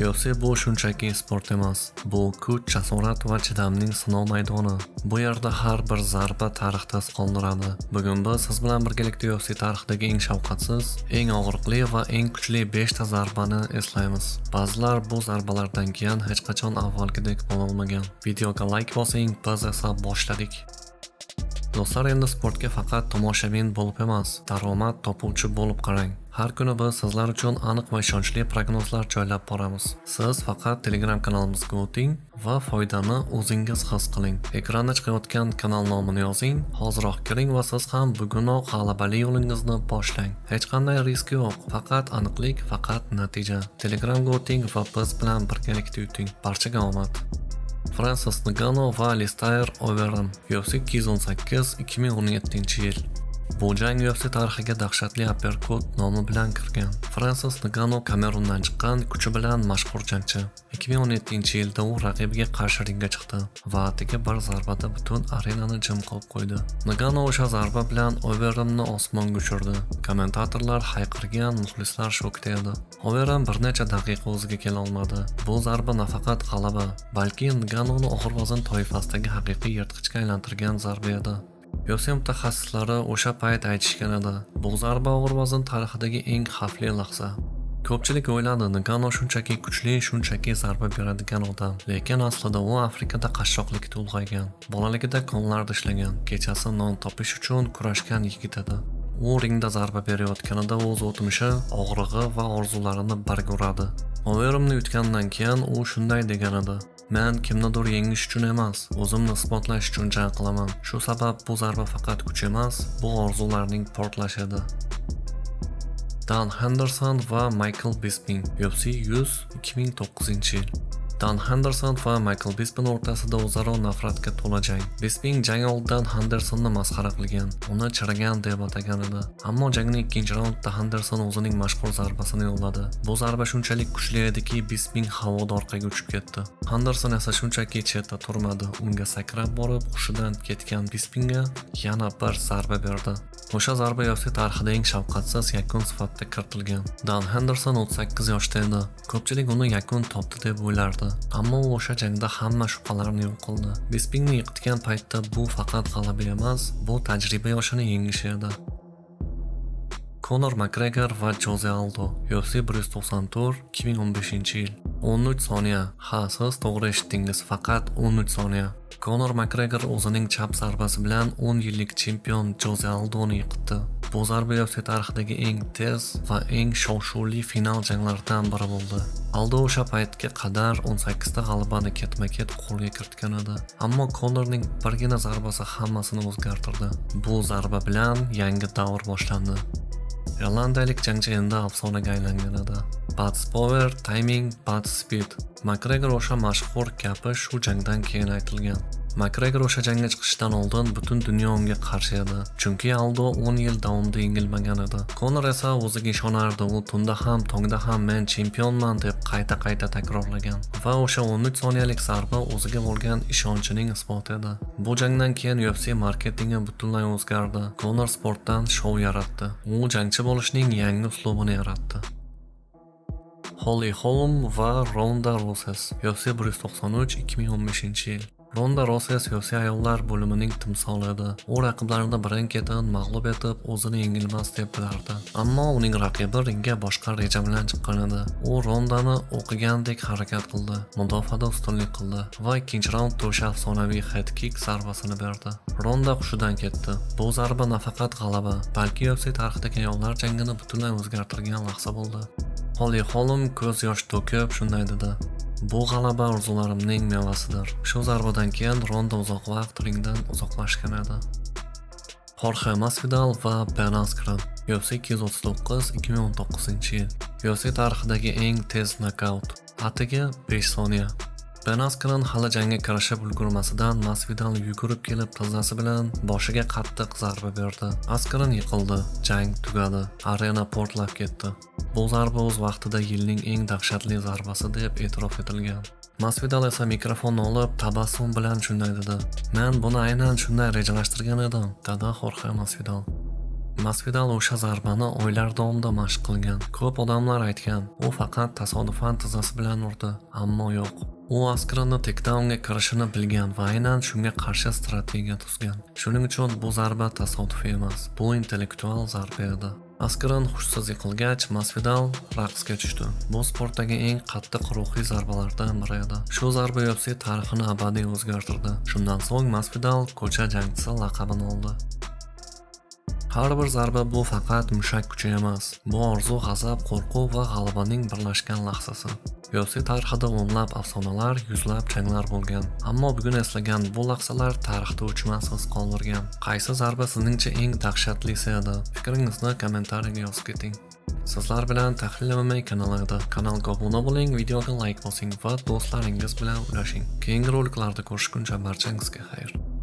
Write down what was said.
UFC bu shunchaki sport emas. Bu kuch, jasorat va chidamning sinov maydoni. Bu yerda har bir zarba tarixda iz qoldiradi. Bugun biz siz bilan birgalikda UFC tarixidagi eng shafqatsiz, eng og'riqli va eng kuchli 5 ta zarbani eslaymiz. Ba'zilar bu zarbalardan keyin hech qachon avvalgidek bo'lolmagan. Videoga like bosing, biz esa boshladik. Do'stlar, endi sportga faqat tomoshabin bo'lib emas, daromad topuvchi bo'lib qarang. Har kuni biz sizlar uchun aniq va ishonchli prognozlar joylab boramiz. Siz faqat Telegram kanalimizga o'ting va foydani o'zingiz his qiling. Ekranda chiqayotgan kanal nomini yozing, hoziroq kiring va siz ham bugunoq g'alabali yo'lingizni boshlang. Hech qanday risk yo'q, faqat aniqlik, faqat natija. Telegramga o'ting va biz bilan birgalikda yuting. Barchaga omad. Francis Ngannou va Alistair Overeem UFC 218 2017-yil. Bu jang UFC tarixiga dahshatli uppercut nomi bilan kirgan. Francis Ngannou Kamerundan chiqqan kuchi bilan mashhur jangchi. 2017-yilda u raqibiga qarshi ringga chiqdi va atiga bir zarbada butun arenani jim qilib qo'ydi. Ngannou o'sha zarba bilan Overeemni osmonga uchirdi. Kommentatorlar hayqirgan, muxlislar shokda edi. Overeem bir necha daqiqa o'ziga kela olmadi. Bu zarba nafaqat g'alaba, balki Ngannou'ni og'ir vazn toifasidagi haqiqiy yirtqichga aylantirgan zarba edi. UFC mutaxassislari o'sha payt aytishgan edi, bu zarba og'ir vazn tarixidagi eng xavfli lahza. Ko'pchilik o'yladi, Ngannou shunchaki kuchli, shunchaki zarba beradigan odam, lekin aslida u Afrikada qashshoqlikda ulg'aygan, bolaligida konlarda ishlagan, kechasi non topish uchun kurashgan yigit edi. U ringda zarba berayotganida o'z o'tmishi, og'rig'i va orzularini birga uradi. Overeemni yutgandan keyin u shunday degan edi: "Men kimnidir yengish uchun emas, o'zimni isbotlash uchun jang qilaman. Shu sabab bu zarba faqat kuch emas, bu orzularning portlashi edi." Dan Henderson va Michael Bisping UFC 100 2009-yil. Dan Henderson va Michael Bisping o'rtasida o'zaro nafratga to'la jang. Bisping jang oldidan Hendersonni masxara qilgan, uni chiragan deb atagan edi. Ammo jangning ikkinchi raundida Henderson o'zining mashhur zarbasini yo'lladi. Bu zarba shunchalik kuchli ediki, Bisping havoda orqaga uchib ketdi. Henderson esa shunchaki chetda turmadi, unga sakrab borib, hushidan ketgan Bispingga yana bir zarba berdi. O'sha zarba UFC tarixida eng shafqatsiz yakun sifatida kiritilgan. Dan Henderson 38 yoshda edi. Ko'pchilik uni yakun topdi deb o'ylardi. Ammo u o'sha jangda hamma shubhalarni yo'q qildi. Bispingni yiqitgan paytda bu faqat g'alaba emas, bu tajriba yoshini yengish edi. Conor McGregor va Jose Aldo UFC 194 2015-yil. 13 soniya. Ha, siz to'g'ri eshitdingiz, faqat 13 soniya. Conor McGregor o'zining chap zarbasi bilan 10 yillik chempion Jose Aldoni yiqitdi. Bu zarba UFC tarixidagi eng tez va eng shov-shuvli final janglaridan biri bo'ldi. Aldo o'sha paytga qadar 18 ta g'alabani ketma-ket qo'lga kiritgan edi. Ammo Conorning birgina zarbasi hammasini o'zgartirdi. Bu zarba bilan yangi davr boshlandi. Irlandiyalik jangchi endi afsonaga aylangan edi. Bad power, timing, bad speed. McGregor o'sha mashhur gapi shu jangdan keyin aytilgan. McGregor o'sha jangga chiqishdan oldin butun dunyo unga qarshi edi, chunki Aldo 10 yil davomida yengilmagan edi. Conor esa o'ziga ishonardi, u tunda ham, tongda ham men chempionman deb qayta takrorlagan. Va o'sha 13 soniyalik zarba o'ziga bo'lgan ishonchining isboti edi. Bu jangdan keyin UFC marketingi butunlay o'zgardi. Conor sportdan shou yaratdi. U jangchi bo'lishning yangi uslubini yaratdi. Holly Holm va Ronda Rousey UFC 193 2015-yil. Ronda Rousey UFC ayollar bo'limining timsoli edi. U raqiblarini birin-ketin mag'lub etib, o'zini yengilmas deb bilardi. Ammo uning raqibi ringga boshqa reja bilan chiqqan edi. U Rondani o'qigandek harakat qildi, mudofaada ustunlik qildi va ikkinchi raundda o'sha afsonaviy head kick zarbasini berdi. Ronda hushidan ketdi. Bu zarba nafaqat g'alaba, balki UFC tarixidagi ayollar jangini butunlay o'zgartirgan lahza bo'ldi. Holly Holm ko'z yosh to'kib shunday dedi: "Bu g'alaba orzularimning mevasidir." Shu zarbadan keyin Ronda uzoq vaqt ringdan uzoqlashgan edi. Jorge Masvidal va Ben Askren UFC 239 2019-yil. UFC tarixidagi eng tez nokaut. Atiga 5 soniya. Ben Askren hali jangga kirishib ulgurmasidan Masvidal yugurib kelib tizzasi bilan boshiga qattiq zarba berdi. Askren yiqildi, jang tugadi, arena portlab ketdi. Bu zarba o'z vaqtida yilning eng dahshatli zarbasi deb e'tirof etilgan. Masvidal esa mikrofonni olib tabassum bilan shunday dedi: "Men buni aynan shunday rejalashtirgan edim", dedi Jorge Masvidal. Masvidal o'sha zarbani oylar davomida mashq qilgan. Ko'p odamlar aytgan, u faqat tasodifan tizzasi bilan urdi, ammo yo'q. U Askrenni tekdaunga kirishini bilgan va aynan shunga qarshi strategiya tuzgan. Shuning uchun bu zarba tasodifiy emas, bu intellektual zarba edi. Askren hushsiz yiqilgach, Masvidal raqsga tushdi. Bu sportdagi eng qattiq ruhiy zarbalardan biri edi. Shu zarba UFC tarixini abadiy o'zgartirdi. Shundan so'ng Masvidal ko'cha jangchisi laqabini oldi. Har bir zarba bu faqat mushak kuchi emas. Bu orzu, g'azab, qo'rquv va g'alabaning birlashgan lahzasi. UFC tarixida o'nlab afsonalar, yuzlab janglar bo'lgan. Ammo bugun eslagan bu lahzalar tarixda o'chmas iz qoldirgan. Qaysi zarba sizningcha eng dahshatlisi edi? Fikringizni kommentariyaga yozib keting. Sizlar bilan Tahlil MMA kanalida. Kanalga obuna bo'ling, videoga like bosing va do'stlaringiz bilan ulashing. Keyingi roliklarda ko'rishguncha barchangizga xayr.